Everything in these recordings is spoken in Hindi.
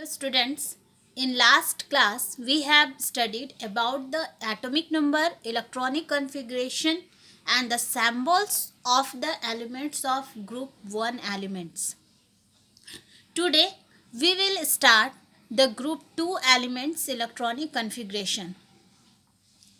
Hello students, in last class we have studied about the atomic number, electronic configuration and the symbols of the elements of group 1 elements. Today we will start the group 2 elements electronic configuration.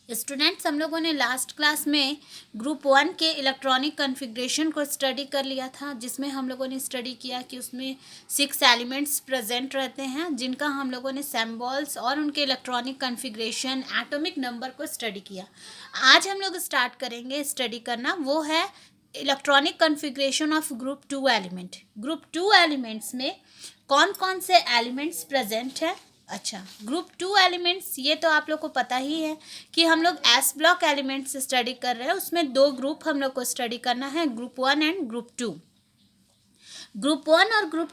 Students हम लोगों ने लास्ट क्लास में ग्रुप 1 के इलेक्ट्रॉनिक कॉन्फ़िगरेशन को स्टडी कर लिया था, जिसमें हम लोगों ने स्टडी किया कि उसमें 6 एलिमेंट्स प्रेजेंट रहते हैं जिनका हम लोगों ने सिंबल्स और उनके इलेक्ट्रॉनिक कॉन्फ़िगरेशन एटॉमिक नंबर को स्टडी किया। आज हम लोग स्टार्ट करेंगे स्टडी करना, वो है electronic configuration of group 2 element. Group 2 elements में कौन कौन से एलिमेंट्स प्रेजेंट है। अच्छा, ग्रुप 2 एलिमेंट्स ये तो आप लोग को पता ही है कि हम लोग एस ब्लॉक एलिमेंट्स स्टडी कर रहे हैं। उसमें 2 ग्रुप हम लोग को स्टडी करना है, ग्रुप 1 एंड ग्रुप 2। ग्रुप 1 और ग्रुप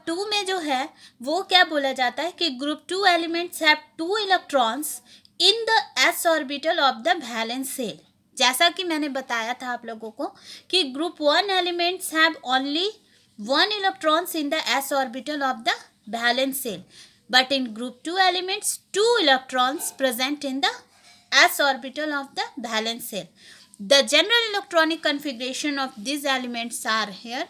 2 में जो है वो क्या बोला जाता है कि group 2 elements have 2 electrons in the s orbital of the valence shell. जैसा कि मैंने बताया था आप लोगों को कि group 1 elements have only 1 electrons in the s orbital of the valence shell. But in group 2 elements, 2 electrons present in the s orbital of the valence shell. The general electronic configuration of these elements are here.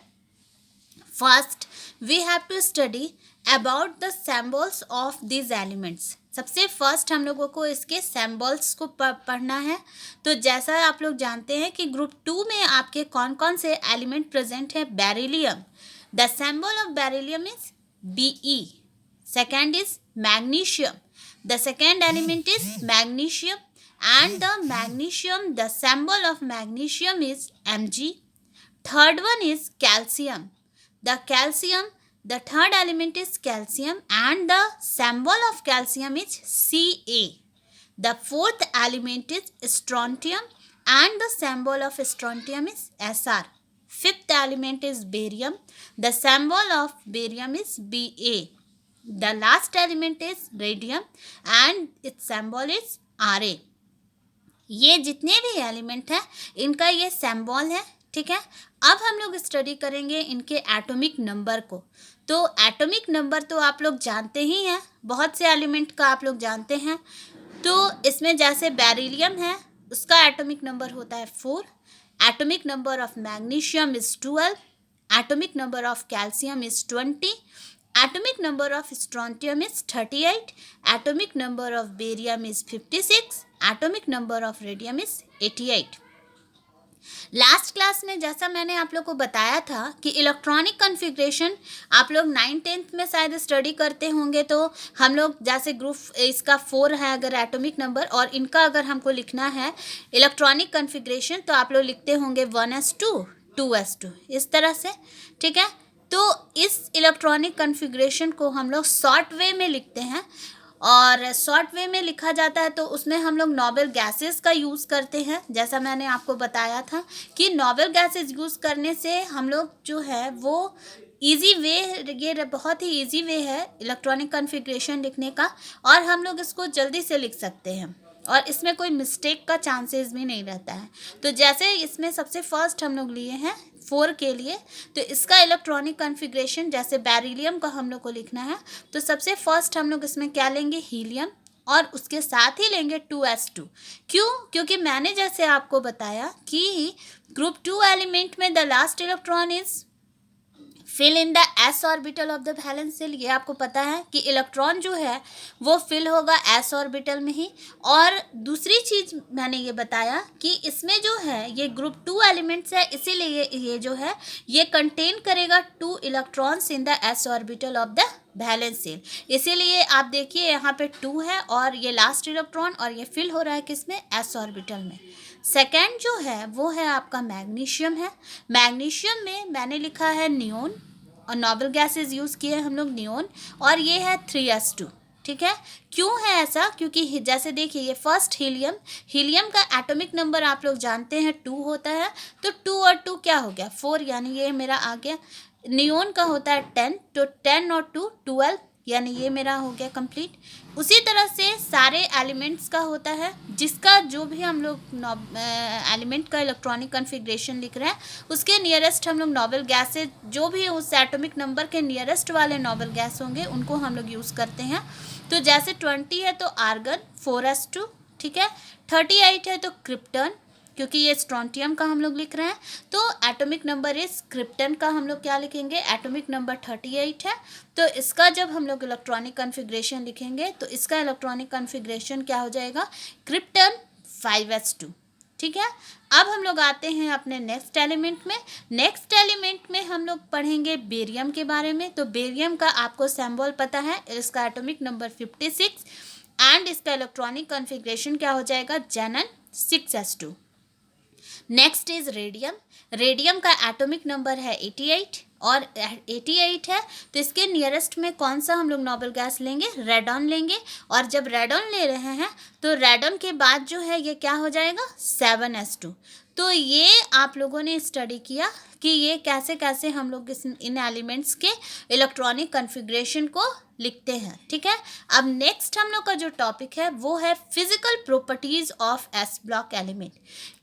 First, we have to study about the symbols of these elements. सबसे फर्स्ट हम लोगों को इसके सिंबल्स को पढ़ना है। तो जैसा आप लोग जानते हैं कि ग्रुप 2 में आपके कौन कौन से एलिमेंट प्रेजेंट है। Beryllium, the symbol of beryllium is Be. Second is magnesium. The second element is magnesium, and the symbol of magnesium is Mg. Third one is calcium. The third element is calcium, and the symbol of calcium is Ca. The fourth element is strontium, and the symbol of strontium is Sr. Fifth element is barium. The symbol of barium is Ba. The last element is radium and its symbol is Ra. ये जितने भी एलिमेंट हैं इनका ये सिंबल है, ठीक है। अब हम लोग स्टडी करेंगे इनके एटॉमिक नंबर को। तो एटॉमिक नंबर तो आप लोग जानते ही हैं, बहुत से एलिमेंट का आप लोग जानते हैं। तो इसमें जैसे बेरिलियम है, उसका एटॉमिक नंबर होता है 4। Atomic number of magnesium is 12। Atomic number of calcium is 20। Atomic number of strontium is 38. Atomic number of barium is 56. Atomic number of radium is 88. Last class में जैसा मैंने आप लोग को बताया था कि इलेक्ट्रॉनिक कॉन्फ़िगरेशन आप लोग 9th-10th में शायद स्टडी करते होंगे। तो हम लोग जैसे ग्रुप इसका 4 है अगर एटॉमिक नंबर, और इनका अगर हमको लिखना है इलेक्ट्रॉनिक कॉन्फ़िगरेशन तो आप लोग लिखते होंगे 1s2 2s2 इस तरह से, ठीक है। तो इस इलेक्ट्रॉनिक कॉन्फ़िगरेशन को हम लोग शॉर्ट वे में लिखते हैं, और शॉर्ट वे में लिखा जाता है तो उसमें हम लोग नोबल गैसेस का यूज़ करते हैं। जैसा मैंने आपको बताया था कि नोबल गैसेस यूज़ करने से हम लोग जो है वो ईजी वे, ये बहुत ही ईजी वे है इलेक्ट्रॉनिक कॉन्फ़िगरेशन लिखने का, और हम लोग इसको जल्दी से लिख सकते हैं और इसमें कोई मिस्टेक का चांसेस भी नहीं रहता है। तो जैसे इसमें सबसे फर्स्ट हम लोग लिए हैं 4 के लिए, तो इसका इलेक्ट्रॉनिक कॉन्फ़िगरेशन जैसे बेरिलियम का हम लोग को लिखना है तो सबसे फर्स्ट हम लोग इसमें क्या लेंगे, हीलियम, और उसके साथ ही लेंगे 2s2। क्यों? क्योंकि मैंने जैसे आपको बताया कि ग्रुप 2 एलिमेंट में the last electron is fill in the s orbital of the valence shell. ये आपको पता है कि इलेक्ट्रॉन जो है वो फिल होगा एस ऑर्बिटल में ही। और दूसरी चीज़ मैंने ये बताया कि इसमें जो है ये ग्रुप 2 एलिमेंट्स है, इसीलिए ये जो है ये कंटेन करेगा 2 electrons in the s orbital of the valence shell. इसीलिए आप देखिए यहाँ पे 2 है और ये लास्ट इलेक्ट्रॉन, और ये फिल हो रहा है किसमें, एस ऑर्बिटल में। सेकेंड जो है वो है आपका मैग्नीशियम है। मैग्नीशियम में मैंने लिखा है नियोन, और नोबल गैसेस यूज़ किए हम लोग नियोन, और ये है 3s2, ठीक है। क्यों है ऐसा? क्योंकि जैसे देखिए ये फर्स्ट हीलियम का एटॉमिक नंबर आप लोग जानते हैं 2 होता है, तो 2 और 2 क्या हो गया 4, यानी ये मेरा आ गया। नियोन का होता है 10, तो 10 और 2 12, यानी ये मेरा हो गया कंप्लीट। उसी तरह से सारे एलिमेंट्स का होता है, जिसका जो भी हम लोग एलिमेंट का इलेक्ट्रॉनिक कन्फिग्रेशन लिख रहे हैं उसके नियरेस्ट हम लोग नोबल गैसेज, जो भी उस एटॉमिक नंबर के नियरेस्ट वाले नोबल गैस होंगे उनको हम लोग यूज़ करते हैं। तो जैसे 20 है तो आर्गन 4s2, ठीक है। 38 है तो क्रिप्टन, क्योंकि ये स्ट्रोंटियम का हम लोग लिख रहे हैं, तो एटॉमिक नंबर इस क्रिप्टन का हम लोग क्या लिखेंगे, एटॉमिक नंबर 38 है। तो इसका जब हम लोग इलेक्ट्रॉनिक कन्फिग्रेशन लिखेंगे तो इसका इलेक्ट्रॉनिक कन्फिग्रेशन क्या हो जाएगा, क्रिप्टन 5s2, ठीक है। अब हम लोग आते हैं अपने नेक्स्ट एलिमेंट में। नेक्स्ट एलिमेंट में हम लोग पढ़ेंगे बेरियम के बारे में। तो बेरियम का आपको सिंबल पता है, इसका एटॉमिक नंबर 56 एंड इसका इलेक्ट्रॉनिक कन्फिग्रेशन क्या हो जाएगा, जेनन 6s2। Next is radium. Radium का एटॉमिक नंबर है 88 और 88 है तो इसके नियरेस्ट में कौन सा हम लोग नोबल गैस लेंगे, रेडॉन लेंगे। और जब रेडॉन ले रहे हैं तो रेडॉन के बाद जो है ये क्या हो जाएगा, 7s2। तो ये आप लोगों ने स्टडी किया कि ये कैसे कैसे हम लोग इन एलिमेंट्स के इलेक्ट्रॉनिक कन्फिग्रेशन को लिखते हैं, ठीक है। अब नेक्स्ट हम लोग का जो टॉपिक है वो है physical properties of S block element.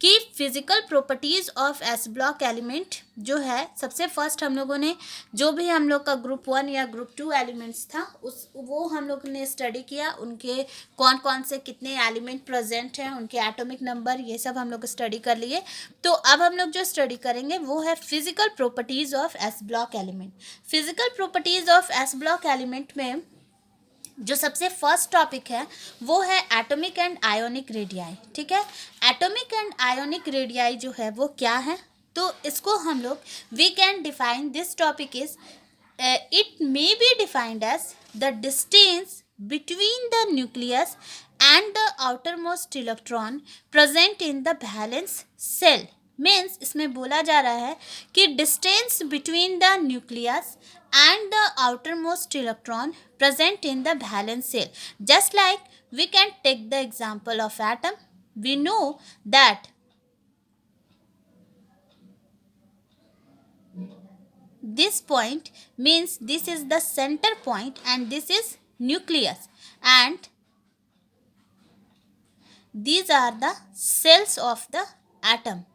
कि physical properties of S block element जो है, सबसे फर्स्ट हम लोगों ने जो भी हम लोग का ग्रुप 1 या ग्रुप 2 एलिमेंट्स था वो हम लोग ने स्टडी किया, उनके कौन कौन से कितने एलिमेंट प्रेजेंट हैं, उनके एटॉमिक नंबर, ये सब हम लोग स्टडी कर लिए। तो अब हम लोग जो स्टडी करेंगे वो है physical properties of S block element. Physical properties of S block element में जो सबसे फर्स्ट टॉपिक है वो है एटॉमिक एंड आयोनिक रेडियाई, ठीक है। एटॉमिक एंड आयोनिक रेडियाई जो है वो क्या है, तो इसको हम लोग we can define this topic is it may be defined as the distance between the nucleus and the outermost electron present in the valence shell. Means इसमें बोला जा रहा है कि distance between the nucleus and the outermost electron present in the valence cell. Just like we can take the example of atom. We know that this point means this is the center point and this is nucleus, and these are the cells of the atom.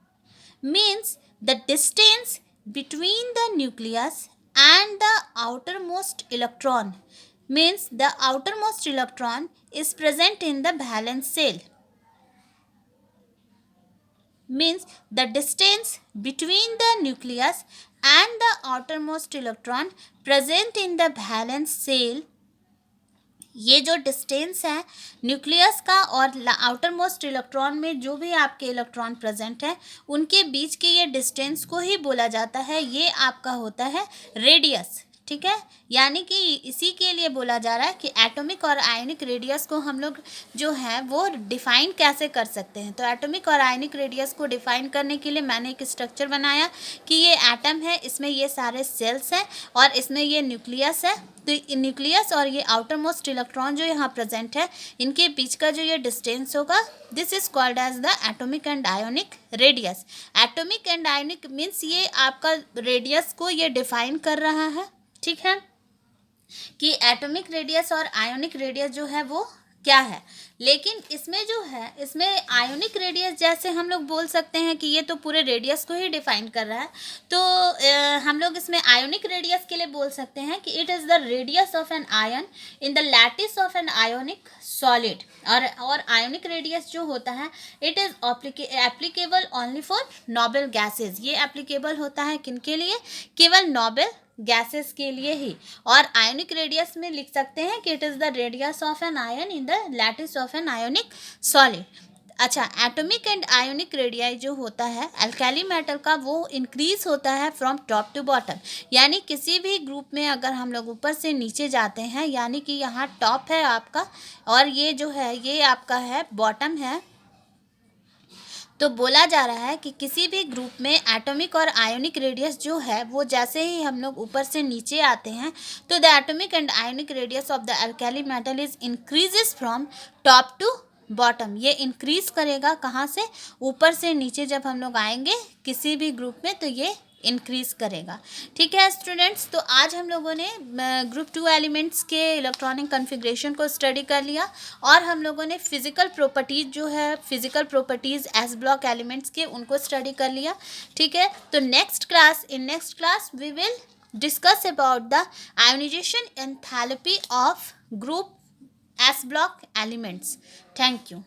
Means the distance between the nucleus and the outermost electron, means the outermost electron is present in the valence shell. Means the distance between the nucleus and the outermost electron present in the valence shell, ये जो डिस्टेंस है न्यूक्लियस का और आउटर मोस्ट इलेक्ट्रॉन में जो भी आपके इलेक्ट्रॉन प्रेजेंट है उनके बीच के ये डिस्टेंस को ही बोला जाता है, ये आपका होता है रेडियस, ठीक है। यानी कि इसी के लिए बोला जा रहा है कि एटॉमिक और आयनिक रेडियस को हम लोग जो है वो डिफाइन कैसे कर सकते हैं। तो एटॉमिक और आयनिक रेडियस को डिफाइन करने के लिए मैंने एक स्ट्रक्चर बनाया कि ये एटम है, इसमें ये सारे सेल्स हैं और इसमें ये न्यूक्लियस है। तो न्यूक्लियस और ये आउटर मोस्ट इलेक्ट्रॉन जो यहाँ प्रेजेंट है इनके बीच का जो ये डिस्टेंस होगा, this is called as the atomic and ionic radius. Atomic and ionic means ये आपका रेडियस को ये डिफाइन कर रहा है, ठीक है, कि एटॉमिक रेडियस और आयोनिक रेडियस जो है वो क्या है। लेकिन इसमें जो है, इसमें आयोनिक रेडियस जैसे हम लोग बोल सकते हैं कि ये तो पूरे रेडियस को ही डिफाइन कर रहा है, तो हम लोग इसमें आयोनिक रेडियस के लिए बोल सकते हैं कि it is the radius of an ion in the lattice of an ionic solid. और आयोनिक रेडियस जो होता है it is applicable only for noble gases. ये एप्लीकेबल होता है किनके लिए, केवल नोबल गैसेस के लिए ही। और आयोनिक रेडियस में लिख सकते हैं कि it is the radius of an ion in the lattice of an ionic solid. अच्छा, एटॉमिक एंड आयोनिक रेडियाई जो होता है अल्काली मेटल का वो इंक्रीज होता है फ्रॉम टॉप टू बॉटम। यानी किसी भी ग्रुप में अगर हम लोग ऊपर से नीचे जाते हैं, यानी कि यहाँ टॉप है आपका और ये जो है ये आपका है बॉटम है, तो बोला जा रहा है कि किसी भी ग्रुप में एटॉमिक और आयोनिक रेडियस जो है वो जैसे ही हम लोग ऊपर से नीचे आते हैं तो the atomic and ionic radius of the alkali metal is increases from top to bottom. ये इंक्रीज करेगा कहाँ से, ऊपर से नीचे जब हम लोग आएंगे किसी भी ग्रुप में तो ये इंक्रीज करेगा। ठीक है स्टूडेंट्स, तो आज हम लोगों ने ग्रुप 2 एलिमेंट्स के इलेक्ट्रॉनिक कॉन्फ़िगरेशन को स्टडी कर लिया और हम लोगों ने फिजिकल प्रॉपर्टीज जो है, physical properties s block elements के, उनको स्टडी कर लिया। ठीक है, तो next class we will discuss about the ionization enthalpy of group S block elements. Thank you.